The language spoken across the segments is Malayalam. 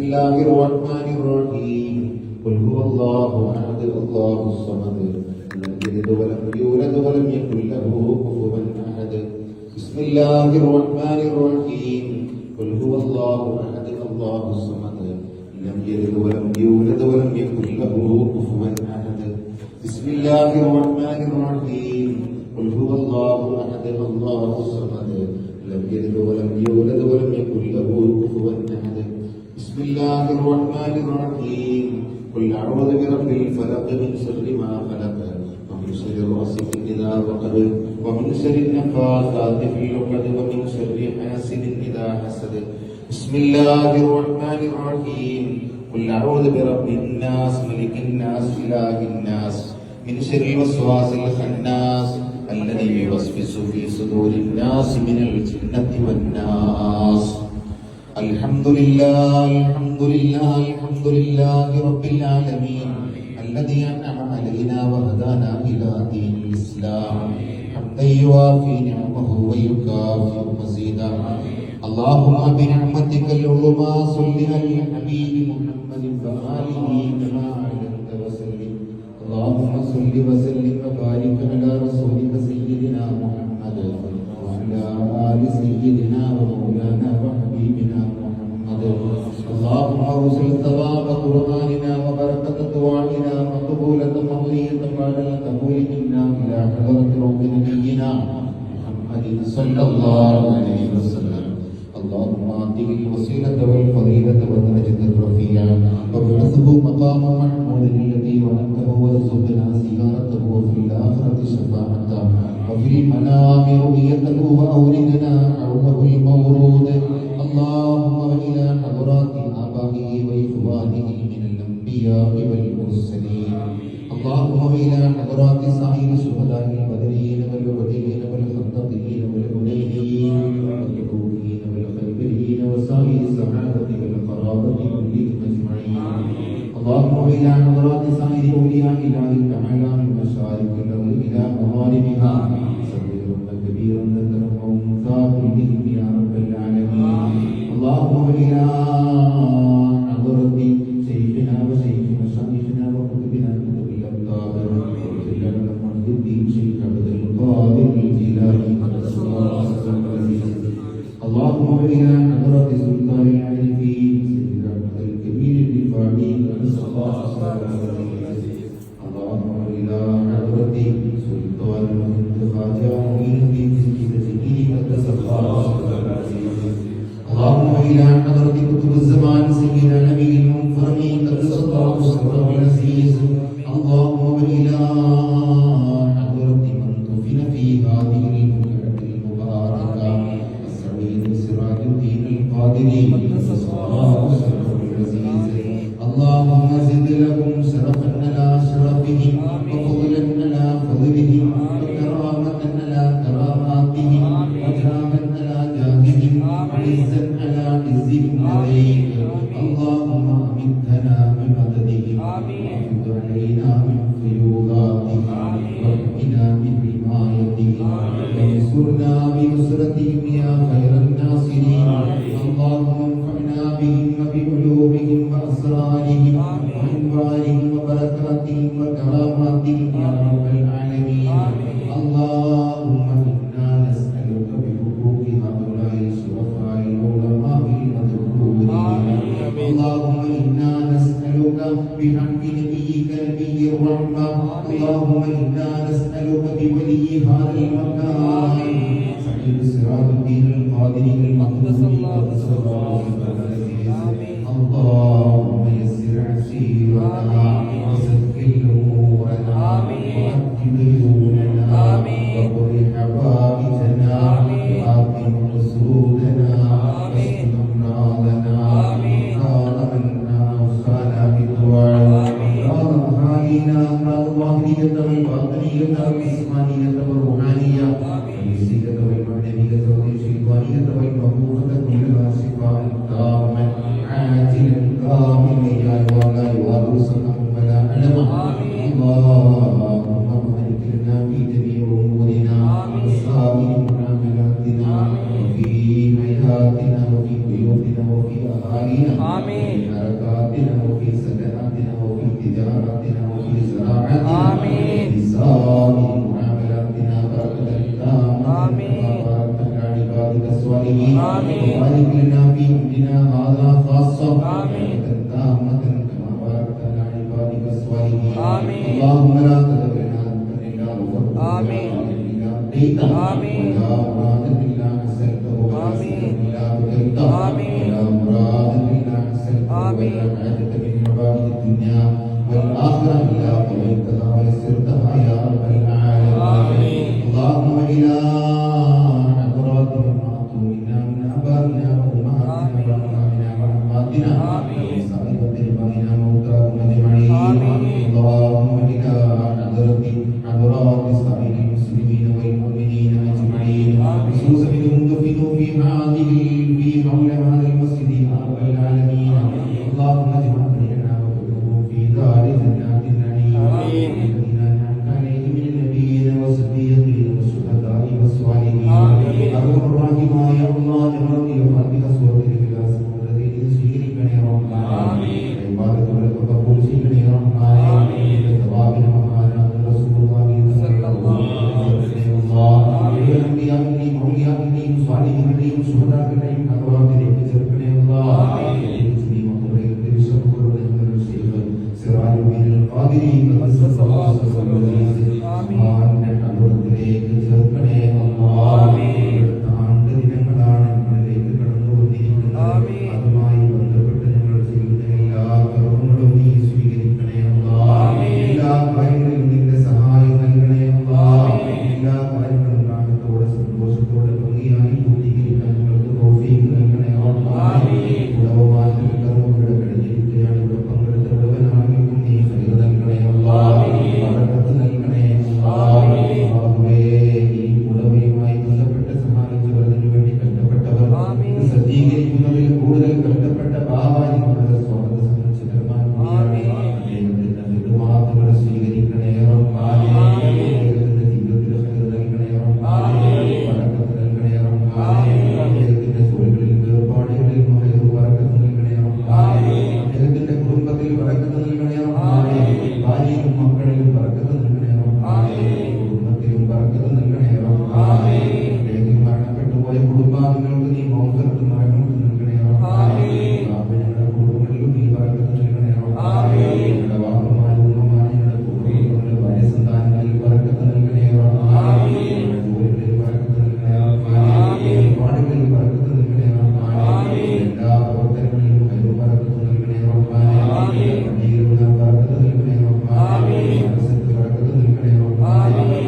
الله الرحمن الرحيم قل هو الله احد الله الصمد لم يلد ولم يولد ولم يكن له كفوا احد بسم الله الرحمن الرحيم قل هو الله احد الله الصمد لم يلد ولم يولد ولم يكن له كفوا احد بسم الله الرحمن الرحيم قل هو الله احد الله الصمد لم يلد ولم يولد ولم يكن له كفوا احد بسم الله الرحمن الرحيم قل أعوذ برب الفلق من شر ما خلق ومن شر غاسق إذا وقب ومن شر النفاثات في العقد ومن شر حاسد إذا حسد بسم الله الرحمن الرحيم قل أعوذ برب الناس ملك الناس إله الناس من شر الوسواس الخناس الذي يوسوس في صدور الناس من الجنة والناس الحمد لله الحمد لله الحمد لله رب العالمين الذي أنعم علينا وهدانا إلى دين الإسلام حمدا يوافي نعمه ويكافئ مزيدا اللهم بنعمتك العظمى صل على الحبيب محمد وآله كما علمت وسلم اللهم صل وسلم وبارك على رسولك سيدنا محمد وعلى آل سيدنا ومولانا وحبيبنا محمد اللهم أوصل ثواب قرآننا وبركة دعائنا وقبولة مرضية بعد القبول منا إلى حضرة رب نبينا محمد صلى الله عليه وسلم اللهم آته الوسيلة والفضيلة والدرجة الرفيعة وابعثه مقام محمود الذي وعدته وارزقنا زيارته وفي الآخرة شفاعته وفي المنام رؤيته وأوردنا حوله المورود اللهم وإلى حضرات آبائه وإخوانه من الأنبياء والمرسلين اللهم وإلى حضرات سائر شهداء البدرين والوحيدين والخندقين والحنينين والكتوبين والخيبرين وسائر الصحابة والقرابة كلهم أجمعين اللهم وإلى حضرات سائر أولياء الله تعالى من مشارق الأرض إلى مغاربها صغيرا وكبيرا ذكرا وأنثى كلهم يا رب العالمين اللهم إلى حضرة سيدنا وسيد مشايخنا وقطبنا قطب الأقطاب وجلال محمد الدين شيخ عبد القادر الجيلاني قدس الله سره العزيز اللهم إلى حضرة سلطان العارفين سيد أحمد الكبير الرفاعي قدس الله سره العزيز اللهم إلى حضرة سلطان المهند خواجة معين الدين سيد الزكي قدس الله سره العزيز اللهم إلى حضرة كتب الزمان سيدنا نبي المنفرمين قدس الله سره العزيز اللهم إلى حضرة من دفن في هذه البقعة المباركة السعيد سراج الدين القادري قدس الله سره العزيز اللهم زد لهم شرفا على شرفهم وفضلا على فضلهم وكرامة على كراماتهم وجاها على جاههم وعزا على عزهم لديك اللهم أمدنا بمددهم وأفض علينا من فيوضاتهم واحمنا من حمايتهم وانصرنا بنصرتهم يا خير الناصرين اللهم انفعنا بهم وبعلومهم وأسرارهم وأنوارهم وبركاتهم وكراماتهم يا رب العالمين اللهم إنا نسألك بحقوق هؤلاء الشرفاء العلماء المذكورين اللهم إنا نسألك بحق نبيك نبي الرحمة اللهم إنا نسألك بولي هذا المكان سعيد سراج الدين القادري المقدوم قدس الله العزيز اللهم يسر عسيرنا وسهل أمورنا وأكد ديوننا وقض حوائجنا وآتم حسودنا واستر أمراضنا وقال منا وخانا بالدعاء وقال أهالينا أمراض الظاهرية والباطنية والجسمانية والروحانية والنفسية والمعنوية والشيطانية والموهوبة كلها شفاء تاما عاجلا كاملا يا ولا يغادر سقما ولا ألما اللهم بارك لنا في جميع أمورنا وسائر معاملاتنا وفي حياتنا وفي بيوتنا وفي أهالينا آمين حياتنا وفي سكناتنا وفي تجارتنا وفي زراعتنا آمين. وفي سائر معاملاتنا بركة تامة آمين. باركت على عبادك الصالحين آمين. وبارك لنا في أمرنا هذا خاصة آمين. بركة تامة كما باركت على عبادك الصالحين آمين. اللهم لا تدع لنا ذنبا إلا غفرته آمين. ولا هديا إلا هديته آمين. ولا مرادا إلا حسنته ولا آمين. سلما إلا قضيته آمين. ولا مرادا إلا حسنته آمين. ولا حاجة من حوائج الدنيا والآخرة إلا قضيتها ويسرتها يا رب العالمين آمين. اللهم إلى حضراتهم معطونا من آبائنا وأمهاتنا وأبنائنا وأمهاتنا وسائر أقربائنا موتاهم أجمعين اللهم إلى حضرات سائر المسلمين والمؤمنين أجمعين خصوصا منهم دفنوا في مولى هذا المسجد يا رب العالمين اللهم اجمع بيننا وبينهم في دار جنات النعيم الذين أنعمت عليهم من النبيين والصديقين والشهداء والصالحين أرحم الراحمين يا الله ഞങ്ങളുടെ യോഗ്യത സുഹൃത്തുക്കളെ സുഹൃത്തുക്കളെ സ്വീകരിക്കണേ റഹ്മാനേ ഇബാദത്തുകളെ കബൂൽ ചെയ്യണേ റഹ്മാനേ തവാബിന മഹാനായ റസൂലുള്ളാഹി സ്വല്ലല്ലാഹു അലൈഹി വസല്ലം അംബിയാവിനെയും ഔലിയാവിനെയും സ്വാലിഹീനെയും ശുഹദാക്കളെയും അക്ബറാത്തിലേക്ക് ചേർക്കണേ അല്ലാഹ് സിറാജുദ്ദീൻ ഖാദിരി ഖദ്ദസല്ലാഹു അലൈഹി ചേർക്കണേ അല്ലാഹ് ദിനങ്ങളാണ് ഞങ്ങളിലേക്ക് കടന്നു വന്നിരിക്കുന്നത് അതുമായി ബന്ധപ്പെട്ട് ഞങ്ങൾ ചെയ്യുന്ന എല്ലാ കർമ്മങ്ങളും നീ സ്വീകരിക്കണേ അല്ലാഹ് എല്ലാ കാര്യങ്ങളിലും നിന്റെ സഹായം നൽകണേ അല്ലാഹ് എല്ലാ കാര്യങ്ങളും കാലത്തോടെ സന്തോഷത്തോടെ ഭംഗിയായി പൂർത്തീകരിക്കാൻ ഞങ്ങൾക്ക് തൗഫീഖ് നൽകണേ അല്ലാഹ് ഉടവമാറ്റൽ കർമ്മങ്ങളുടെ കഴിഞ്ഞിരിക്കുകയാണ് ഇവിടെ പങ്കെടുത്ത മുഴുവനാളുകൾക്കും നീ ഖൈർ നൽകണേ അല്ലാഹ് ബറക്കത്ത് നൽകണേ അല്ലാഹ് ഈ ഉടമയുമായി ബന്ധപ്പെട്ട സഹായിച്ചവർ അതിനുവേണ്ടി കഷ്ടപ്പെട്ടവർ സജ്ജീകരിക്കുന്നതിൽ കൂടുതൽ കഷ്ടപ്പെട്ട പാവാനികളുടെ സ്വാഗത സംരക്ഷകർമാർ ദൈവത്തിന്റെ വിടുമാത്തുകളെ സ്വീകരിക്കണേ റഹ്മാനേ ദൈവത്തിന്റെ ജീവിതത്തിൽ ഖൈർ നൽകണേ റഹ്മാനേ ബറക്കത്ത് നൽകണേ റഹ്മാനേ ദൈവത്തിന്റെ ജോലികളിൽ വേർപാടുകളിൽ ഖൈർ ബറക്കത്ത് നൽകണേ റഹ്മാനേ ദൈവത്തിന്റെ കുടുംബത്തിൽ ബറക്കത്ത് നൽകണേ റഹ്മാനേ ഭാര്യയിലും മക്കളിലും ബറക്കത്ത് നൽകണേ റഹ്മാനേ കുടുംബത്തിലും ബറക്കത്ത് നൽകണേ റഹ്മാനേ മരണപ്പെട്ടു പോയ കുടുംബാംഗങ്ങൾക്ക് നീ മൗഫിറത്തും റഹ്മത്തും നൽകണേ റഹ്മാനേ ഞങ്ങളുടെ കുടുംബങ്ങളിലും നീ ബറക്കത്ത് നൽകണേ റഹ്മാനേ ഞങ്ങളുടെ വാപ്പമാരും ഉമ്മമാരും ഞങ്ങളുടെ കുടുംബങ്ങളുടെ ഭാര്യ സന്താനങ്ങളിൽ ബറക്കത്ത് നൽകണേ റഹ്മാനേ ജോലികളിൽ ബറക്കത്ത് നൽകണേ റഹ്മാനേ പാടുകളിൽ ബറക്കത്ത് നൽകണേ റഹ്മാനേ എല്ലാ പ്രവർത്തനങ്ങളിലും ഖൈറും ബറക്കത്തും നൽകണേ റഹ്മാനേ പള്ളിയിലുള്ള ബറക്കത്ത് നൽകണേ റഹ്മാനേ മനസ്സിൽ ബറക്കത്ത് നൽകണേ റഹ്മാനേ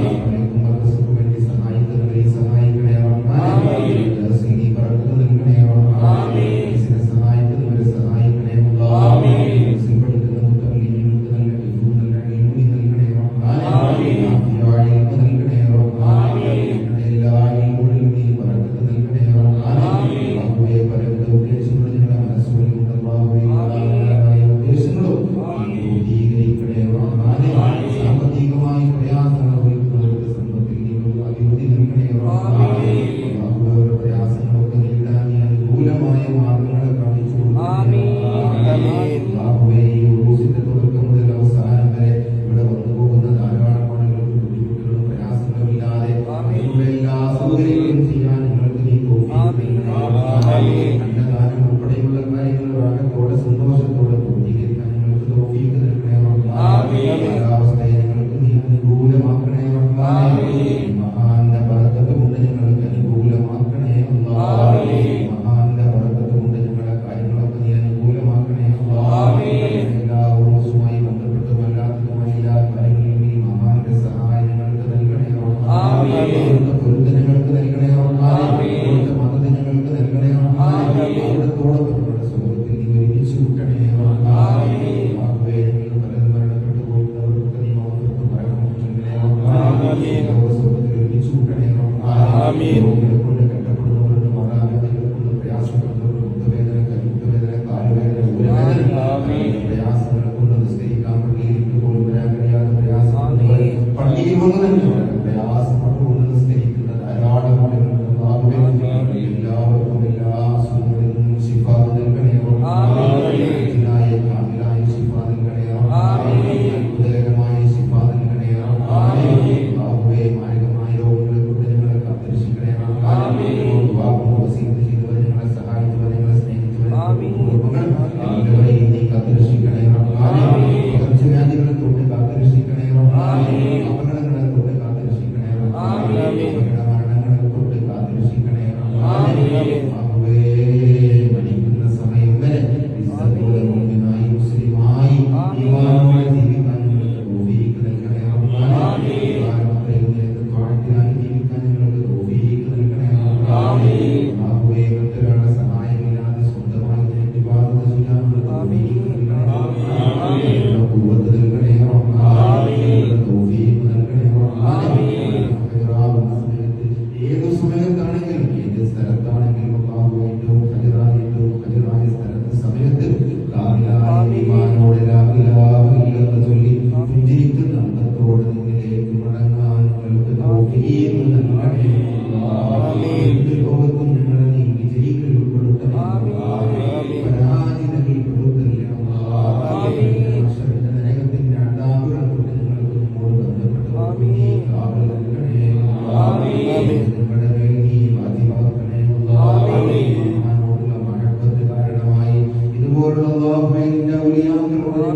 മർക്കസുക്ക് വേണ്ടി സഹായിക്കുന്നവരെ സഹായിക്കണേ റഹ്മാനേ ദർസിനി ബറക്കത്ത് നൽകണേ റഹ്മാനേ ബിസിനസ് സഹായിക്കുന്നവരെ സഹായിക്കണേ അല്ലാഹ് മുസ്ലിം പഠിക്കുന്ന മുത്തല്ലിങ്ങൾക്ക് നല്ല ഹിഫ്ദ് നൽകണേ ഇൽമി നൽകണേ റഹ്മാനേ ആഫിയായി നൽകണേ റഹ്മാനേ എല്ലാ ഇൽമുകളിലും നീ ബറക്കത്ത് നൽകണേ റഹ്മാനേ അല്ലാഹുവേ പരമ ഉദ്ദേശങ്ങളും ഞങ്ങളുടെ മനസ്സുകളിൽ അല്ലാഹുവേ ഉദ്ദേശങ്ങളും പൂർത്തീകരിക്കണേ റഹ്മാനേ സാമ്പത്തികമായി പ്രയാസങ്ങൾ അനുഭവിക്കുന്നവർക്ക് സമ്പത്തിൽ നീ അഭിവൃദ്ധി നൽകണേ റഹ്മാനേ അല്ലാഹുവേ പ്രയാസങ്ങളൊക്കെ നേരിടാൻ നീ അനുകൂലമായ മാർഗങ്ങളെ കാണിച്ചു കൊടുക്കണേ അല്ലാഹുവേ ഈ ഉറൂസിന്റെ തുടക്കം മുതൽ അവസാനം വരെ ഇവിടെ വന്നു പോകുന്ന ധാരാളം ആളുകൾക്ക് ബുദ്ധിമുട്ടുകളും പ്രയാസങ്ങളും ഇല്ലാതെ അതിനുള്ള എല്ലാ സൗകര്യങ്ങളും ചെയ്യാൻ ഞങ്ങൾക്ക് നീ തൗഫീഖ് നൽകണേ അന്നദാനം ഉൾപ്പെടെയുള്ള കാര്യങ്ങൾ റാഹത്തോടെ സന്തോഷത്തോടെ പൂർത്തീകരിക്കാൻ ഞങ്ങൾക്ക് തൗഫീഖ് നൽകണേ റഹ്മാനേ കാലാവസ്ഥയെ ഞങ്ങൾക്ക് നീ അനുകൂലമാക്കണേ റഹ്മാനേ മഹാന്റെ ബറക്കത്ത് കൊണ്ട് ഞങ്ങൾക്ക് അനുകൂലമാക്കണേ അല്ലാഹ് മഹാന്റെ ബറക്കത്ത് കൊണ്ട് ഞങ്ങളുടെ കാര്യങ്ങളൊക്കെ നീ അനുകൂലമാക്കണേ അല്ലാഹ് എല്ലാ ഉറൂസുമായി ബന്ധപ്പെട്ടും അല്ലാത്തതുമായ എല്ലാ കാര്യങ്ങളിലും ഈ മഹാന്റെ സഹായം ഞങ്ങൾക്ക് നൽകണേ റഹ്മാനേ അവിടുത്തെ പൊരുത്തം ഞങ്ങൾക്ക് നൽകണേ റഹ്മാനേ അവിടുത്തെ മദത് ഞങ്ങൾക്ക് നൽകണേ റഹ്മാനേ അവിടുത്തോടൊപ്പം ഞങ്ങളുടെ സുഹൃത്തിൽ നീ ഒരുമിച്ച് കൂട്ടണേ റഹ്മാനേ അല്ലാഹുവേ ഞങ്ങൾ പലരും മരണപ്പെട്ടു പോകുന്നവർക്ക് നീ മൗഫിറത്തും റഹ്മത്തും നൽകണേ റഹ്മാനേ സുഹൃത്തിൽ ഒരുമിച്ച് കൂട്ടണേ റഹ്മാനേ രോഗികളെ കൊണ്ട് കഷ്ടപ്പെടുന്നവരുടെ മാതാപിതാക്കളെ കൊണ്ട് പ്രയാസപ്പെടുന്നവരുടെ മുട്ടുവേദന കൈമുട്ടുവേദന കാലുവേദന ഊരവേദന പ്രയാസങ്ങളെ കൊണ്ട് നിസ്കരിക്കാൻ പള്ളിയിലേക്ക് പോലും വരാൻ കഴിയാതെ പ്രയാസപ്പെടുന്നവർ പള്ളിയിൽ വന്ന് തന്നെ പ്രയാസപ്പെട്ടുകൊണ്ട് നിസ്കരിക്കുന്ന ധാരാളം ആളുകളുണ്ട് അല്ലാഹുവേ എല്ലാവർക്കും എല്ലാ അസുഖങ്ങളിൽ നിന്നും ശിഫ നൽകണേ റഹ്മാനേ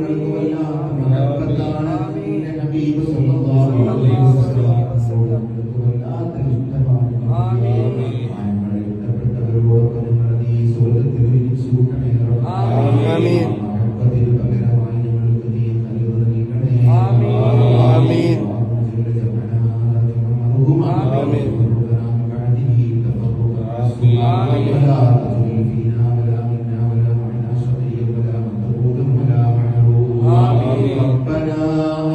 ഞങ്ങൾക്ക് വല്ലാത്ത മഹബത്താണ് നിന്റെ ഹബീബ് സല്ലല്ലാഹു അലൈഹി വസല്ലം ഞങ്ങൾക്ക് വല്ലാത്ത ഇഷ്ടമാണ് ഞങ്ങളെ ഇഷ്ടപ്പെട്ടവരോടൊപ്പം ഞങ്ങളെ നീ സ്വർഗ്ഗത്തിൽ ഒരുമിച്ച് കൂട്ടണേ ആമീൻ. മഹബത്തിന് പകരമായി ഞങ്ങൾക്ക് നീ നൽകി നൽകണേ ആമീൻ. آمين. ولا تجعل فينا ولا منا ولا معنا شقيا ولا مطرودا ولا محروما ربنا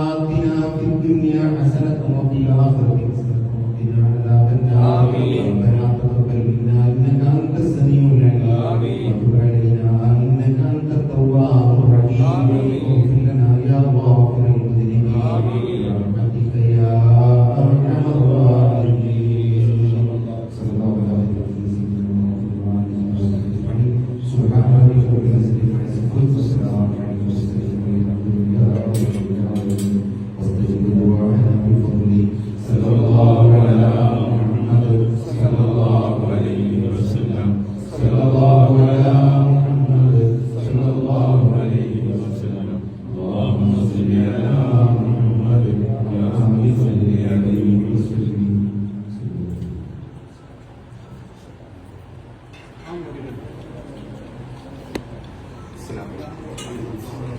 آتنا في الدنيا حسنة وفي الآخرة حسنة وقنا عذاب النار ربنا تقبل منا إنك أنت السميع العليم وتب علينا إنك أنت التواب الرحيم واغفر لنا يا غافر المذنبين برحمتك يا أرحم الراحمين صلى الله عليه وسلم. سبحان ربك رب العزة عما يصفون والسلام على المرسلين والحمد لله رب العالمين. واستجب دعاءنا بفضله صلى الله على محمد صلى الله عليه وسلم صلى الله على محمد صلى الله عليه وسلم. اللهم صل على